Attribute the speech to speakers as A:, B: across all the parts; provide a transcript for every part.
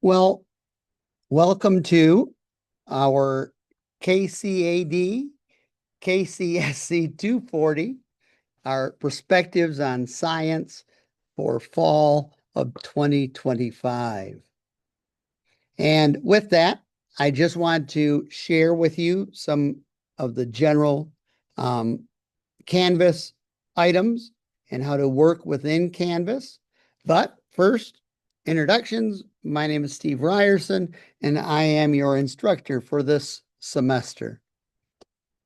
A: Well, welcome to our KCAD, KCSC 240, our perspectives on science for fall of 2025. And with that, I just want to share with you some of the general um, Canvas items and how to work within Canvas. But first, introductions. My name is Steve Ryerson, and I am your instructor for this semester.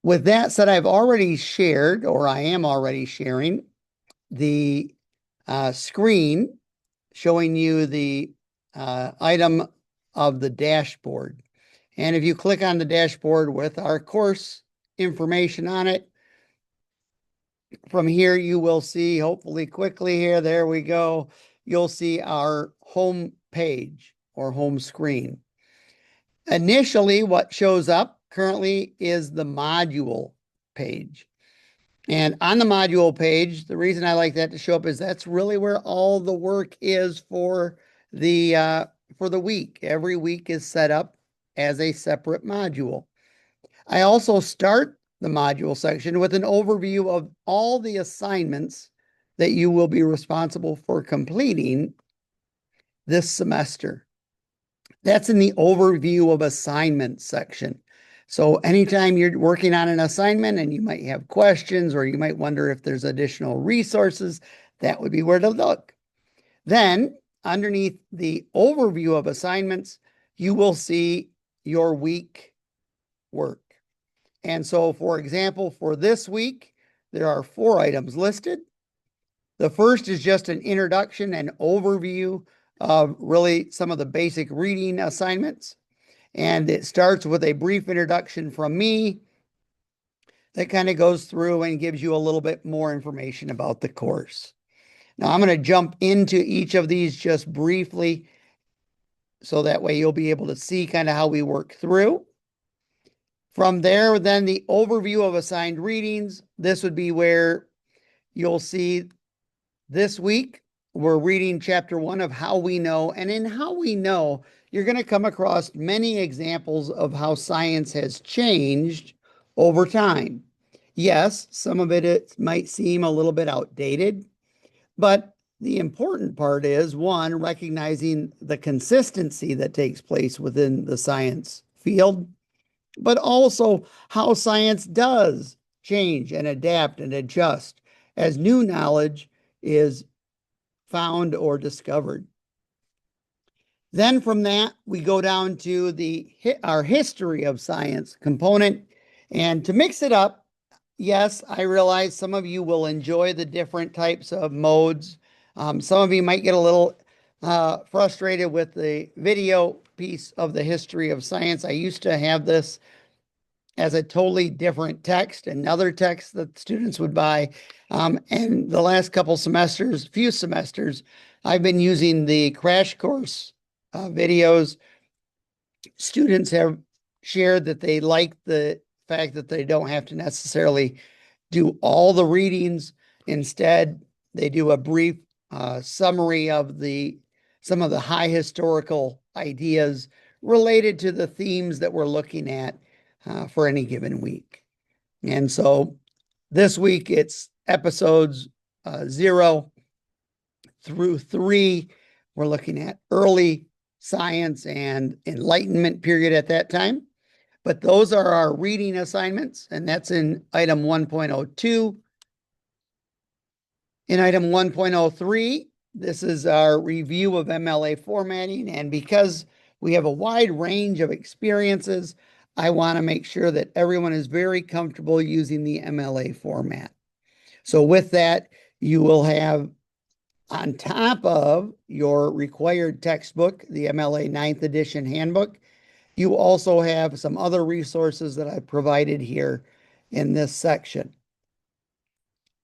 A: With that said, I've already shared, or I am already sharing, the screen showing you the item of the dashboard. And if you click on the dashboard with our course information on it, from here, you will see, hopefully quickly here, there we go. You'll see our home page or home screen. Initially, what shows up currently is the module page. And on the module page, the reason I like that to show up is that's really where all the work is for the week. Every week is set up as a separate module. I also start the module section with an overview of all the assignments that you will be responsible for completing this semester. That's in the overview of assignments section. So anytime you're working on an assignment and you might have questions or you might wonder if there's additional resources, that would be where to look. Then underneath the overview of assignments, you will see your week work. And so, for example, for this week, there are 4 items listed. The first is just an introduction and overview of really some of the basic reading assignments. And it starts with a brief introduction from me that kind of goes through and gives you a little bit more information about the course. Now, I'm going to jump into each of these just briefly so that way you'll be able to see kind of how we work through. From there, then the overview of assigned readings. This would be where you'll see this week, we're reading chapter 1 of How We Know. And in How We Know, you're going to come across many examples of how science has changed over time. Yes, some of it might seem a little bit outdated, but the important part is, one, recognizing the consistency that takes place within the science field, but also how science does change and adapt and adjust as new knowledge is found or discovered. Then from that, we go down to our history of science component. And to mix it up, yes, I realize some of you will enjoy the different types of modes. Some of you might get a little frustrated with the video piece of the history of science. I used to have this as a totally different text, another text that students would buy. And the last few semesters, I've been using the crash course videos. Students have shared that they like the fact that they don't have to necessarily do all the readings. Instead, they do a brief summary of some of the high historical ideas related to the themes that we're looking at for any given week. And so this week it's episodes 0 through 3. We're looking at early science and enlightenment period at that time. But those are our reading assignments, and that's in item 1.02. In item 1.03, this is our review of MLA formatting. And because we have a wide range of experiences, I want to make sure that everyone is very comfortable using the MLA format. So with that, you will have on top of your required textbook, the MLA 9th edition handbook, you also have some other resources that I've provided here in this section.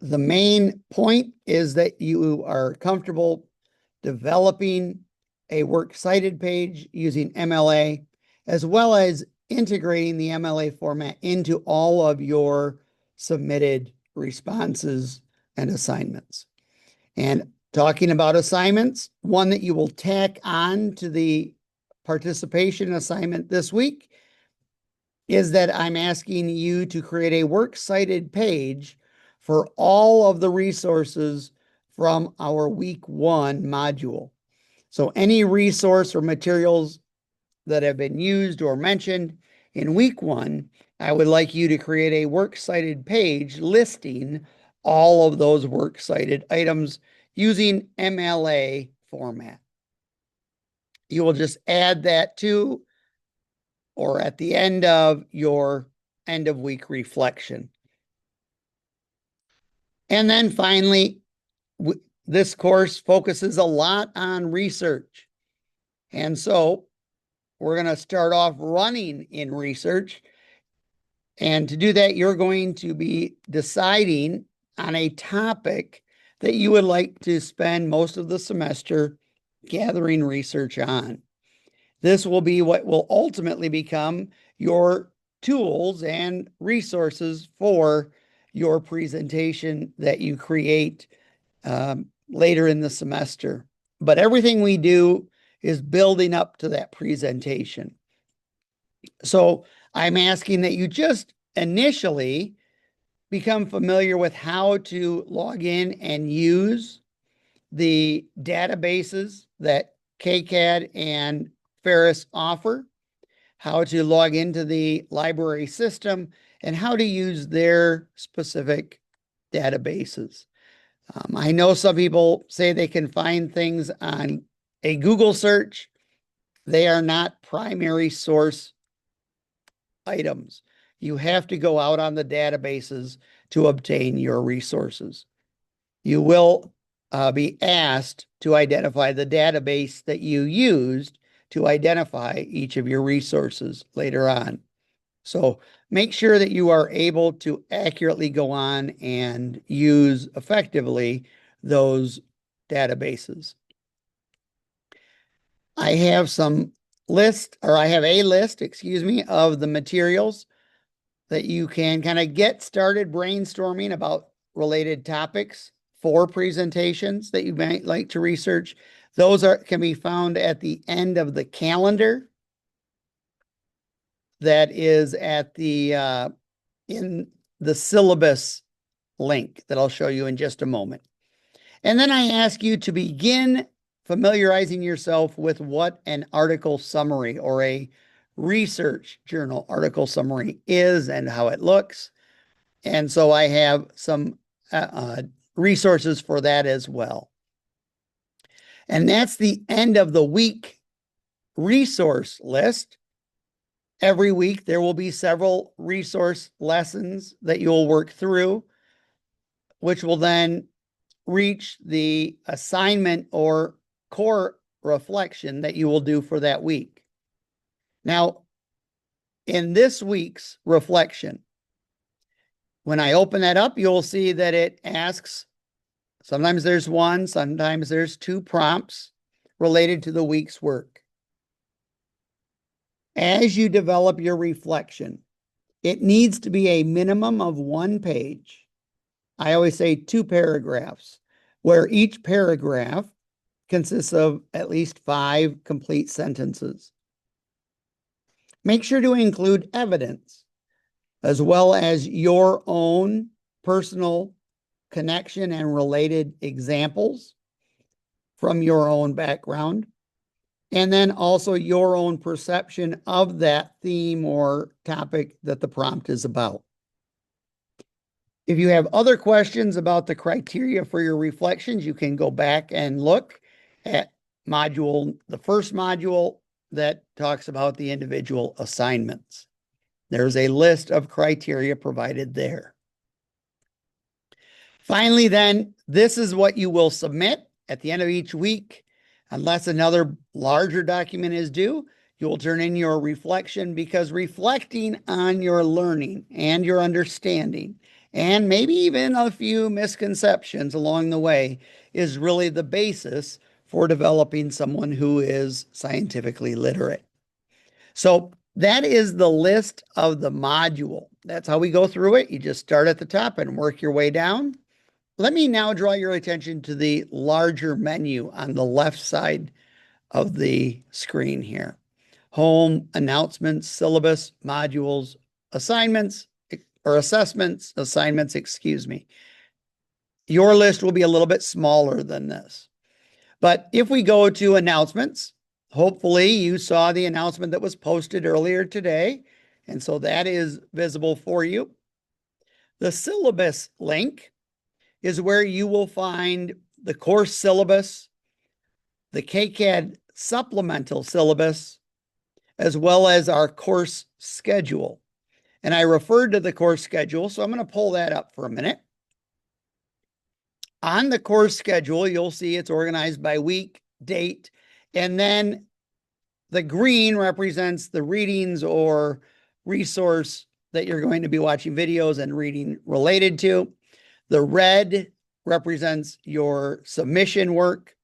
A: The main point is that you are comfortable developing a works cited page using MLA, as well as integrating the MLA format into all of your submitted responses and assignments. And talking about assignments, one that you will tack on to the participation assignment this week is that I'm asking you to create a works cited page for all of the resources from our week 1 module. So any resource or materials that have been used or mentioned in week 1, I would like you to create a works cited page listing all of those works cited items using MLA format. You will just add that to or at the end of your end of week reflection. And then finally, this course focuses a lot on research. And so we're going to start off running in research. And to do that, you're going to be deciding on a topic that you would like to spend most of the semester gathering research on. This will be what will ultimately become your tools and resources for your presentation that you create later in the semester. But everything we do is building up to that presentation. So I'm asking that you just initially become familiar with how to log in and use the databases that KCAD and Ferris offer, how to log into the library system, and how to use their specific databases. I know some people say they can find things on a Google search. They are not primary source items. You have to go out on the databases to obtain your resources. You will be asked to identify the database that you used to identify each of your resources later on. So make sure that you are able to accurately go on and use effectively those databases. I have a list, of the materials that you can kind of get started brainstorming about related topics for presentations that you might like to research. Those can be found at the end of the calendar that is at the in the syllabus link that I'll show you in just a moment. And then I ask you to begin familiarizing yourself with what an article summary or a research journal article summary is and how it looks. And so I have some resources for that as well. And that's the end of the week resource list. Every week, there will be several resource lessons that you'll work through, which will then reach the assignment or core reflection that you will do for that week. Now, in this week's reflection, when I open that up, you'll see that it asks, sometimes there's one, sometimes there's 2 prompts related to the week's work. As you develop your reflection, it needs to be a minimum of 1 page. I always say 2 paragraphs, where each paragraph consists of at least 5 complete sentences. Make sure to include evidence, as well as your own personal connection and related examples from your own background. And then also your own perception of that theme or topic that the prompt is about. If you have other questions about the criteria for your reflections, you can go back and look at the first module that talks about the individual assignments. There's a list of criteria provided there. Finally, then, this is what you will submit at the end of each week. Unless another larger document is due, you will turn in your reflection, because reflecting on your learning and your understanding, and maybe even a few misconceptions along the way, is really the basis for developing someone who is scientifically literate. So that is the list of the module. That's how we go through it. You just start at the top and work your way down. Let me now draw your attention to the larger menu on the left side of the screen here. home, announcements, syllabus, modules, assignments, or assignments, excuse me. Your list will be a little bit smaller than this. But if we go to announcements, hopefully you saw the announcement that was posted earlier today. And so that is visible for you. The syllabus link is where you will find the course syllabus, the KCAD supplemental syllabus, as well as our course schedule. And I referred to the course schedule, so I'm going to pull that up for a minute. On the course schedule, you'll see it's organized by week, date, and then the green represents the readings or resource that you're going to be watching videos and reading related to. The red represents your submission work,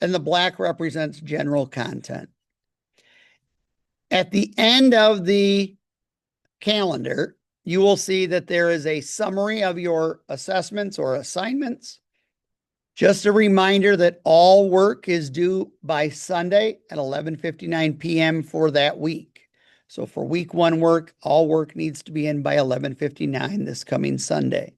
A: and the black represents general content. At the end of the calendar, you will see that there is a summary of your assessments or assignments. Just a reminder that all work is due by Sunday at 11:59 p.m. for that week. So for week 1 work, all work needs to be in by 11:59 this coming Sunday.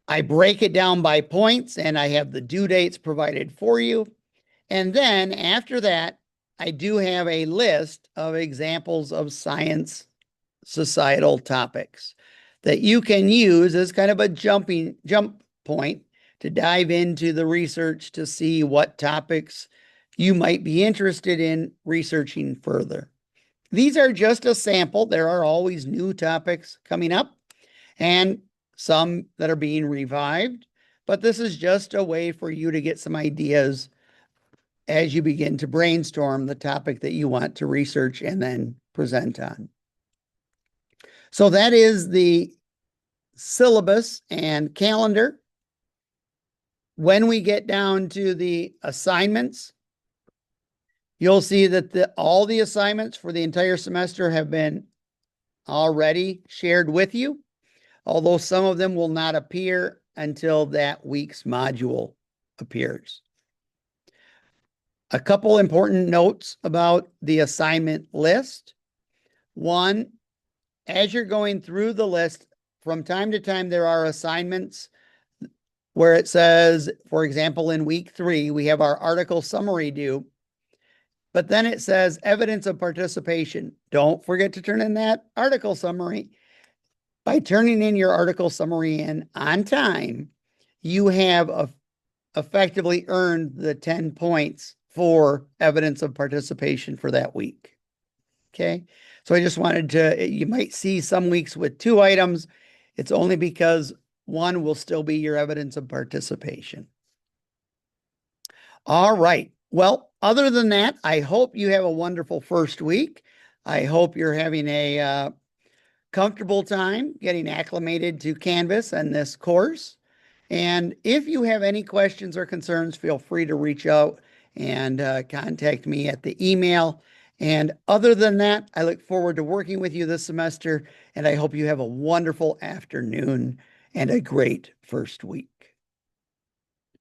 A: I break it down by points and I have the due dates provided for you. And then after that, I do have a list of examples of science societal topics that you can use as kind of a jump point to dive into the research to see what topics you might be interested in researching further. These are just a sample. There are always new topics coming up and some that are being revived, but this is just a way for you to get some ideas as you begin to brainstorm the topic that you want to research and then present on. So that is the syllabus and calendar. When we get down to the assignments, you'll see that all the assignments for the entire semester have been already shared with you, although some of them will not appear until that week's module appears. A couple important notes about the assignment list. One, as you're going through the list, from time to time, there are assignments where it says, for example, in week 3, we have our article summary due, but then it says evidence of participation. Don't forget to turn in that article summary. By turning in your article summary in on time, you have effectively earned the 10 points for evidence of participation for that week. Okay, so I just wanted to, you might see some weeks with 2 items. It's only because 1 will still be your evidence of participation. All right. Well, other than that, I hope you have a wonderful first week. I hope you're having a comfortable time getting acclimated to Canvas and this course. And if you have any questions or concerns, feel free to reach out and contact me at the email. And other than that, I look forward to working with you this semester, and I hope you have a wonderful afternoon and a great first week.